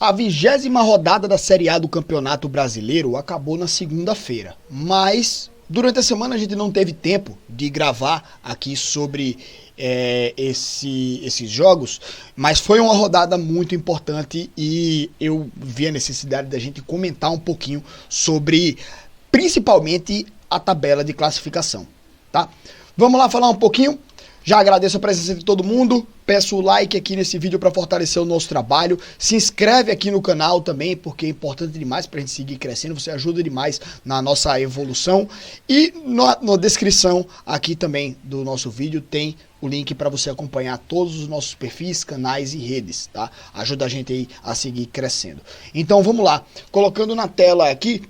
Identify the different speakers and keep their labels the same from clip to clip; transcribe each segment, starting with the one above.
Speaker 1: A 20ª rodada da Série A do Campeonato Brasileiro acabou na segunda-feira, mas durante a semana a gente não teve tempo de gravar aqui sobre esses jogos, mas foi uma rodada muito importante e eu vi a necessidade da gente comentar um pouquinho sobre, principalmente, a tabela de classificação, tá? Vamos lá falar um pouquinho. Já agradeço a presença de todo mundo, peço o like aqui nesse vídeo para fortalecer o nosso trabalho, se inscreve aqui no canal também, porque é importante demais para a gente seguir crescendo, você ajuda demais na nossa evolução, e na descrição aqui também do nosso vídeo tem o link para você acompanhar todos os nossos perfis, canais e redes, tá? Ajuda a gente aí a seguir crescendo. Então vamos lá, colocando na tela aqui,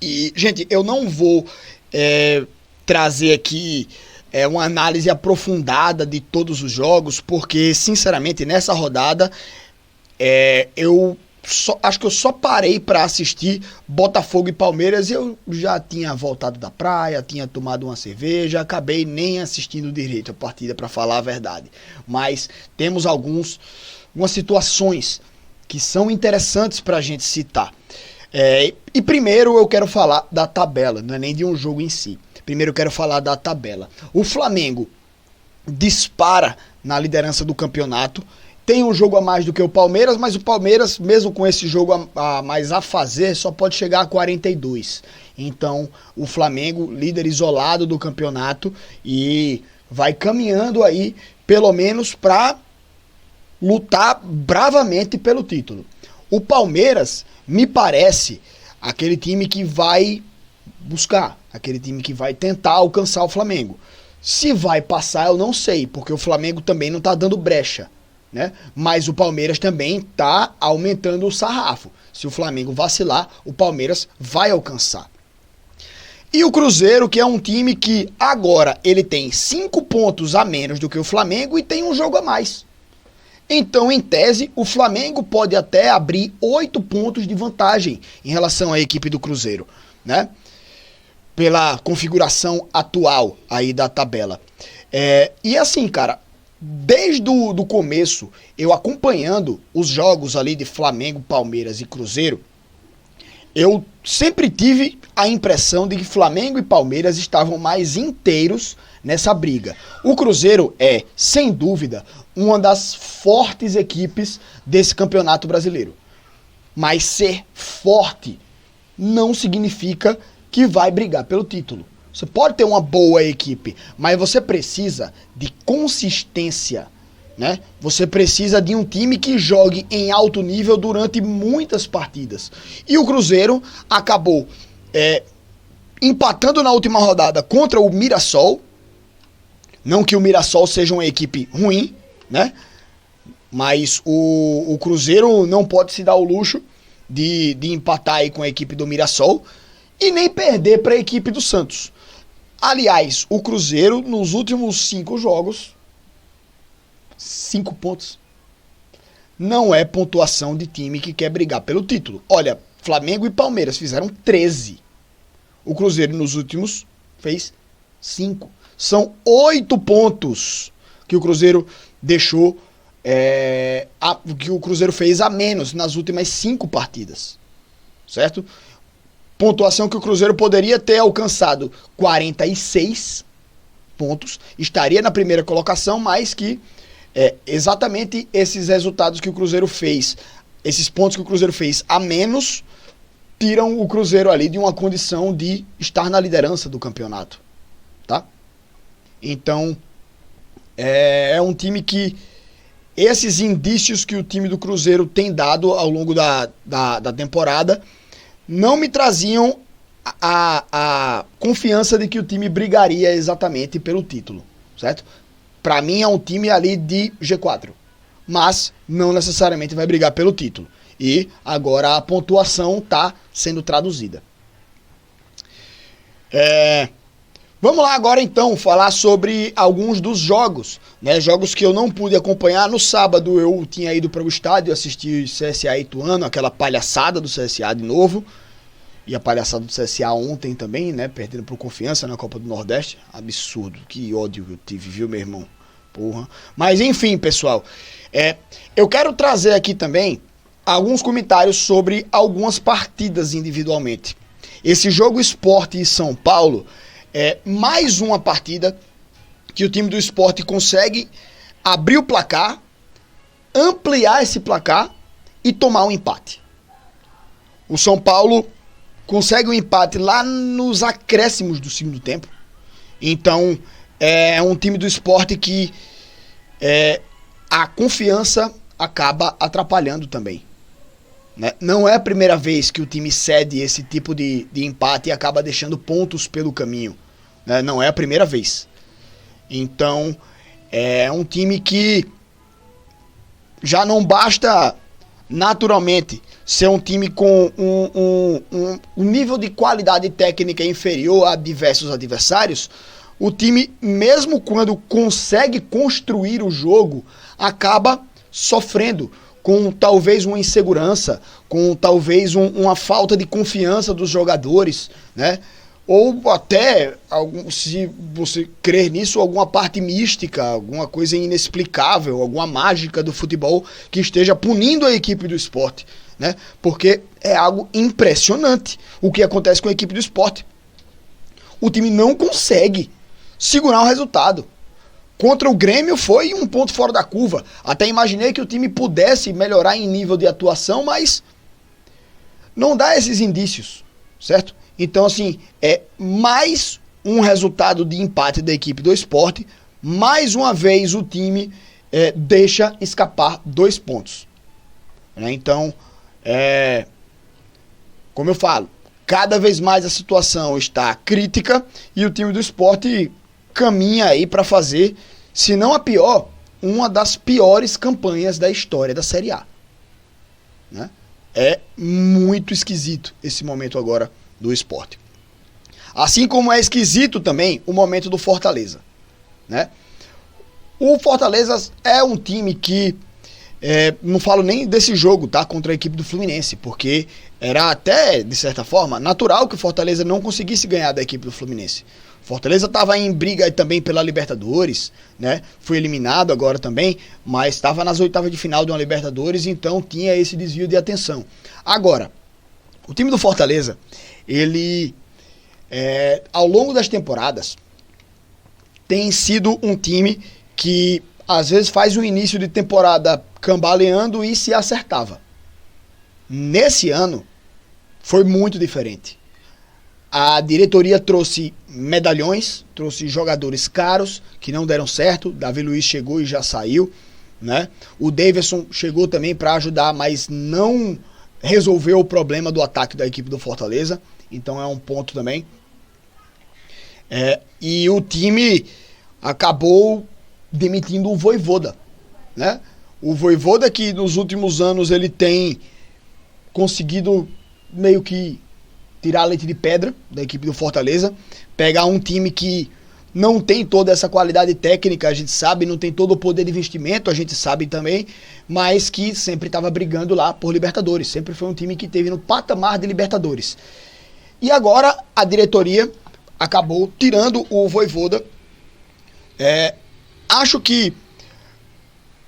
Speaker 1: e gente, eu não vou trazer aqui uma análise aprofundada de todos os jogos, porque, sinceramente, nessa rodada, acho que eu só parei para assistir Botafogo e Palmeiras e eu já tinha voltado da praia, tinha tomado uma cerveja, acabei nem assistindo direito a partida, para falar a verdade. Mas temos algumas situações que são interessantes para a gente citar. E primeiro eu quero falar da tabela, não é nem de um jogo em si. Primeiro eu quero falar da tabela. O Flamengo dispara na liderança do campeonato. Tem um jogo a mais do que o Palmeiras, mas o Palmeiras, mesmo com esse jogo a mais a fazer, só pode chegar a 42. Então, o Flamengo, líder isolado do campeonato, e vai caminhando aí, pelo menos, para lutar bravamente pelo título. O Palmeiras, me parece, aquele time que vai buscar, aquele time que vai tentar alcançar o Flamengo. Se vai passar, eu não sei, porque o Flamengo também não tá dando brecha, né? Mas o Palmeiras também tá aumentando o sarrafo. Se o Flamengo vacilar, o Palmeiras vai alcançar. E o Cruzeiro, que é um time que agora ele tem 5 pontos a menos do que o Flamengo e tem um jogo a mais. Então, em tese, o Flamengo pode até abrir 8 pontos de vantagem em relação à equipe do Cruzeiro, né? Pela configuração atual aí da tabela. E assim, cara, desde o começo, eu acompanhando os jogos ali de Flamengo, Palmeiras e Cruzeiro, eu sempre tive a impressão de que Flamengo e Palmeiras estavam mais inteiros nessa briga. O Cruzeiro é, sem dúvida, uma das fortes equipes desse campeonato brasileiro. Mas ser forte não significa que vai brigar pelo título. Você pode ter uma boa equipe, mas você precisa de consistência, né? Você precisa de um time que jogue em alto nível durante muitas partidas. E o Cruzeiro acabou empatando na última rodada contra o Mirassol. Não que o Mirassol seja uma equipe ruim, né? Mas o Cruzeiro não pode se dar o luxo de empatar aí com a equipe do Mirassol e nem perder para a equipe do Santos. Aliás, o Cruzeiro, nos últimos 5 jogos, 5 pontos. Não é pontuação de time que quer brigar pelo título. Olha, Flamengo e Palmeiras fizeram 13. O Cruzeiro, nos últimos, fez 5. São 8 pontos que o Cruzeiro deixou, que o Cruzeiro fez a menos nas últimas 5 partidas. Certo? Pontuação que o Cruzeiro poderia ter alcançado 46 pontos, estaria na primeira colocação, mas que exatamente esses resultados que o Cruzeiro fez, esses pontos que o Cruzeiro fez a menos, tiram o Cruzeiro ali de uma condição de estar na liderança do campeonato, tá? Então, é um time que esses indícios que o time do Cruzeiro tem dado ao longo da temporada não me traziam a confiança de que o time brigaria exatamente pelo título, certo? Para mim é um time ali de G4, mas não necessariamente vai brigar pelo título. E agora a pontuação está sendo traduzida. Vamos lá agora então falar sobre alguns dos jogos, né? Jogos que eu não pude acompanhar. No sábado eu tinha ido para o estádio assistir CSA e Ituano, aquela palhaçada do CSA de novo. E a palhaçada do CSA ontem também, né? Perdendo por Confiança na Copa do Nordeste. Absurdo, que ódio que eu tive, viu, meu irmão? Porra. Mas enfim, pessoal, eu quero trazer aqui também alguns comentários sobre algumas partidas individualmente. Esse jogo Sport e São Paulo é mais uma partida que o time do Sport consegue abrir o placar, ampliar esse placar e tomar um empate. O São Paulo consegue um empate lá nos acréscimos do segundo tempo. Então, é um time do Sport que a confiança acaba atrapalhando também. Né? Não é a primeira vez que o time cede esse tipo de empate e acaba deixando pontos pelo caminho. Né? Não é a primeira vez. Então, é um time que já não basta naturalmente ser um time com um nível de qualidade técnica inferior a diversos adversários. O time, mesmo quando consegue construir o jogo, acaba sofrendo com talvez uma insegurança, com talvez uma falta de confiança dos jogadores, né? Ou até, se você crer nisso, alguma parte mística, alguma coisa inexplicável, alguma mágica do futebol que esteja punindo a equipe do Sport, né? Porque é algo impressionante o que acontece com a equipe do Sport. O time não consegue segurar o resultado. Contra o Grêmio foi um ponto fora da curva. Até imaginei que o time pudesse melhorar em nível de atuação, mas não dá esses indícios, certo? Então, assim, é mais um resultado de empate da equipe do Sport. Mais uma vez o time deixa escapar 2 pontos. Né? Então, como eu falo, cada vez mais a situação está crítica e o time do Sport caminha aí para fazer, se não a pior, uma das piores campanhas da história da Série A. Né? É muito esquisito esse momento agora do Sport. Assim como é esquisito também o momento do Fortaleza. Né? O Fortaleza é um time que, não falo nem desse jogo, tá, contra a equipe do Fluminense, porque era até, de certa forma, natural que o Fortaleza não conseguisse ganhar da equipe do Fluminense. Fortaleza estava em briga também pela Libertadores, né? Foi eliminado agora também, mas estava nas oitavas de final de uma Libertadores, então tinha esse desvio de atenção. Agora, o time do Fortaleza, ele, ao longo das temporadas, tem sido um time que às vezes faz um início de temporada cambaleando e se acertava. Nesse ano, foi muito diferente. A diretoria trouxe medalhões, trouxe jogadores caros que não deram certo. Davi Luiz chegou e já saiu, né? O Davidson chegou também para ajudar, mas não resolveu o problema do ataque da equipe do Fortaleza. Então é um ponto também. E o time acabou demitindo o Vojvoda, né? O Vojvoda, que nos últimos anos ele tem conseguido meio que tirar leite de pedra da equipe do Fortaleza, pegar um time que não tem toda essa qualidade técnica, a gente sabe, não tem todo o poder de investimento, a gente sabe também, mas que sempre estava brigando lá por Libertadores, sempre foi um time que esteve no patamar de Libertadores. E agora a diretoria acabou tirando o Vojvoda. Acho que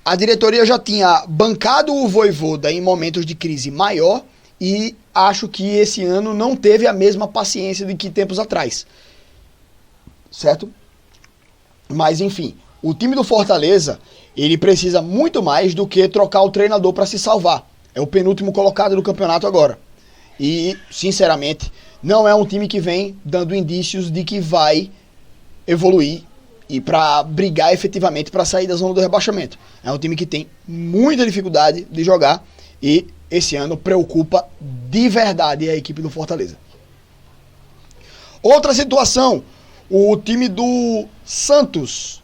Speaker 1: a diretoria já tinha bancado o Vojvoda em momentos de crise maior e acho que esse ano não teve a mesma paciência de que tempos atrás. Certo? Mas enfim, o time do Fortaleza, ele precisa muito mais do que trocar o treinador para se salvar. É o penúltimo colocado do campeonato agora. E, sinceramente, não é um time que vem dando indícios de que vai evoluir e para brigar efetivamente para sair da zona do rebaixamento. É um time que tem muita dificuldade de jogar e esse ano preocupa de verdade a equipe do Fortaleza. Outra situação, o time do Santos,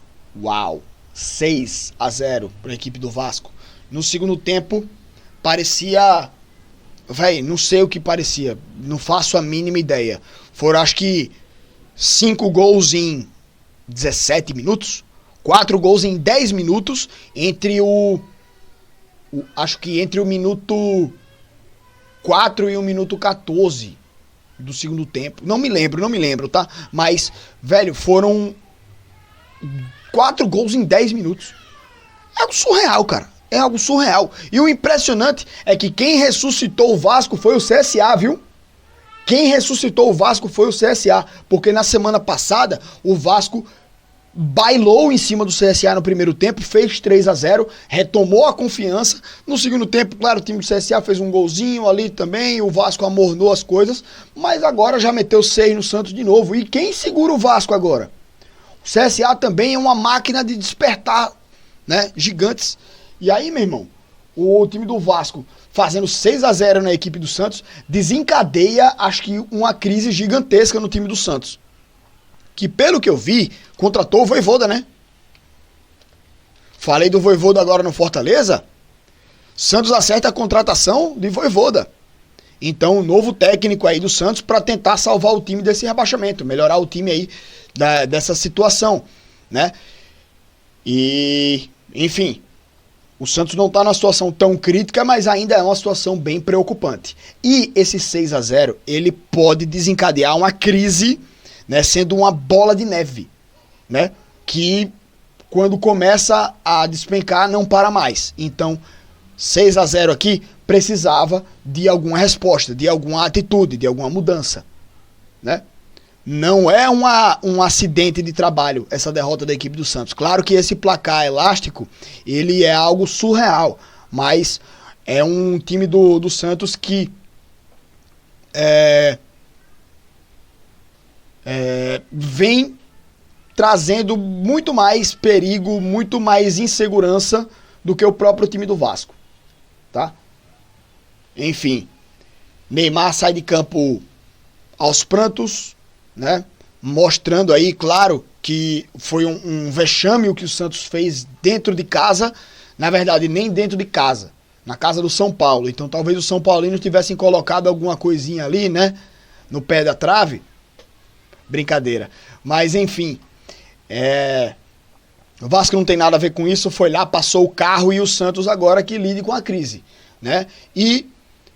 Speaker 1: 6-0 para a equipe do Vasco. No segundo tempo, parecia, não sei o que parecia, não faço a mínima ideia. Foram acho que 5 gols em 17 minutos, 4 gols em 10 minutos, acho que entre o minuto 4 e o minuto 14 do segundo tempo. Não me lembro, tá? Mas, velho, foram 4 gols em 10 minutos. É algo surreal, cara. É algo surreal. E o impressionante é que quem ressuscitou o Vasco foi o CSA, viu? Quem ressuscitou o Vasco foi o CSA, porque na semana passada o Vasco bailou em cima do CSA no primeiro tempo, fez 3-0, retomou a confiança. No segundo tempo, claro, o time do CSA fez um golzinho ali também, o Vasco amornou as coisas, mas agora já meteu 6 no Santos de novo. E quem segura o Vasco agora? O CSA também é uma máquina de despertar, né, gigantes. E aí, meu irmão, o time do Vasco fazendo 6-0 na equipe do Santos desencadeia, acho que, uma crise gigantesca no time do Santos. Que, pelo que eu vi, contratou o Vojvoda, né? Falei do Vojvoda agora no Fortaleza. Santos acerta a contratação de Vojvoda. Então, o novo técnico aí do Santos para tentar salvar o time desse rebaixamento, melhorar o time aí dessa situação, né? E, enfim, o Santos não está numa situação tão crítica, mas ainda é uma situação bem preocupante. E esse 6-0, ele pode desencadear uma crise, né, sendo uma bola de neve, né, que quando começa a despencar não para mais. Então, 6-0 aqui precisava de alguma resposta, de alguma atitude, de alguma mudança, né? Não é um acidente de trabalho essa derrota da equipe do Santos. Claro que esse placar elástico, ele é algo surreal, mas é um time do Santos que vem trazendo muito mais perigo, muito mais insegurança do que o próprio time do Vasco, tá? Enfim, Neymar sai de campo aos prantos, né? Mostrando aí, claro, que foi um vexame o que o Santos fez dentro de casa. Na verdade, nem dentro de casa, na casa do São Paulo. Então talvez os São Paulinos tivessem colocado alguma coisinha ali, né, no pé da trave. Brincadeira. Mas enfim, o Vasco não tem nada a ver com isso. Foi lá, passou o carro, e o Santos agora que lide com a crise, né? E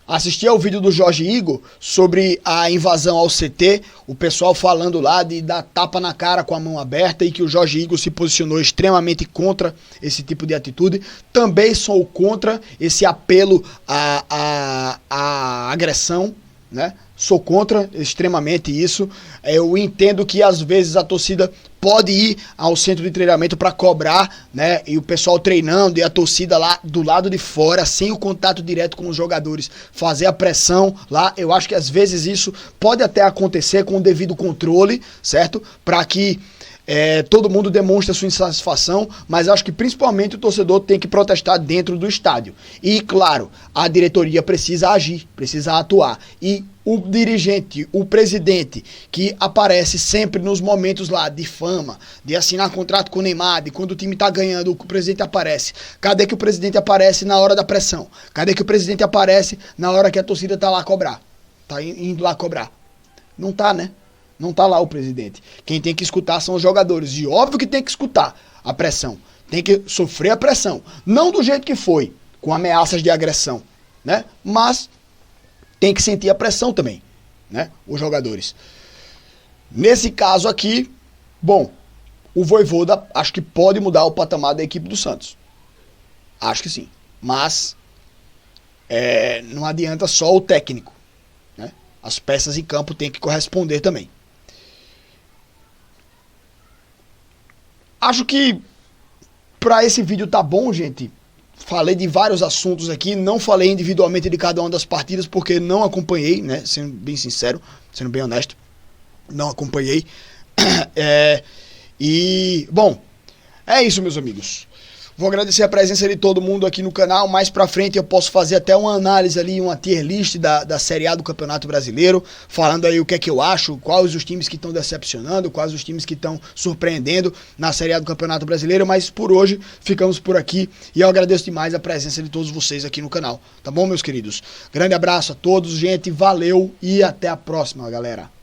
Speaker 1: assisti ao vídeo do Jorge Igor sobre a invasão ao CT, o pessoal falando lá de dar tapa na cara com a mão aberta, e que o Jorge Igor se posicionou extremamente contra esse tipo de atitude. Também sou contra esse apelo à agressão, né? Sou contra extremamente isso. Eu entendo que às vezes a torcida pode ir ao centro de treinamento para cobrar, né? E o pessoal treinando e a torcida lá do lado de fora, sem o contato direto com os jogadores, fazer a pressão lá. Eu acho que às vezes isso pode até acontecer com o devido controle, certo? Para que todo mundo demonstra sua insatisfação, mas acho que principalmente o torcedor tem que protestar dentro do estádio. E claro, a diretoria precisa agir, precisa atuar. E o dirigente, o presidente, que aparece sempre nos momentos lá de fama, de assinar contrato com o Neymar, de quando o time tá ganhando, o presidente aparece. Cadê que o presidente aparece na hora da pressão? Cadê que o presidente aparece na hora que a torcida tá lá a cobrar? Tá indo lá cobrar. Não tá, né? Não tá lá o presidente. Quem tem que escutar são os jogadores. E óbvio que tem que escutar a pressão. Tem que sofrer a pressão. Não do jeito que foi, com ameaças de agressão, né? Mas tem que sentir a pressão também, né? Os jogadores. Nesse caso aqui, bom, o Vojvoda acho que pode mudar o patamar da equipe do Santos. Acho que sim. Mas não adianta só o técnico, né? As peças em campo têm que corresponder também. Acho que para esse vídeo tá bom, gente. Falei de vários assuntos aqui, não falei individualmente de cada uma das partidas porque não acompanhei, né? Sendo bem sincero, sendo bem honesto, não acompanhei. E, bom, é isso, meus amigos. Vou agradecer a presença de todo mundo aqui no canal. Mais pra frente eu posso fazer até uma análise ali, uma tier list da Série A do Campeonato Brasileiro, falando aí o que é que eu acho, quais os times que estão decepcionando, quais os times que estão surpreendendo na Série A do Campeonato Brasileiro. Mas por hoje ficamos por aqui e eu agradeço demais a presença de todos vocês aqui no canal. Tá bom, meus queridos? Grande abraço a todos, gente, valeu e até a próxima, galera.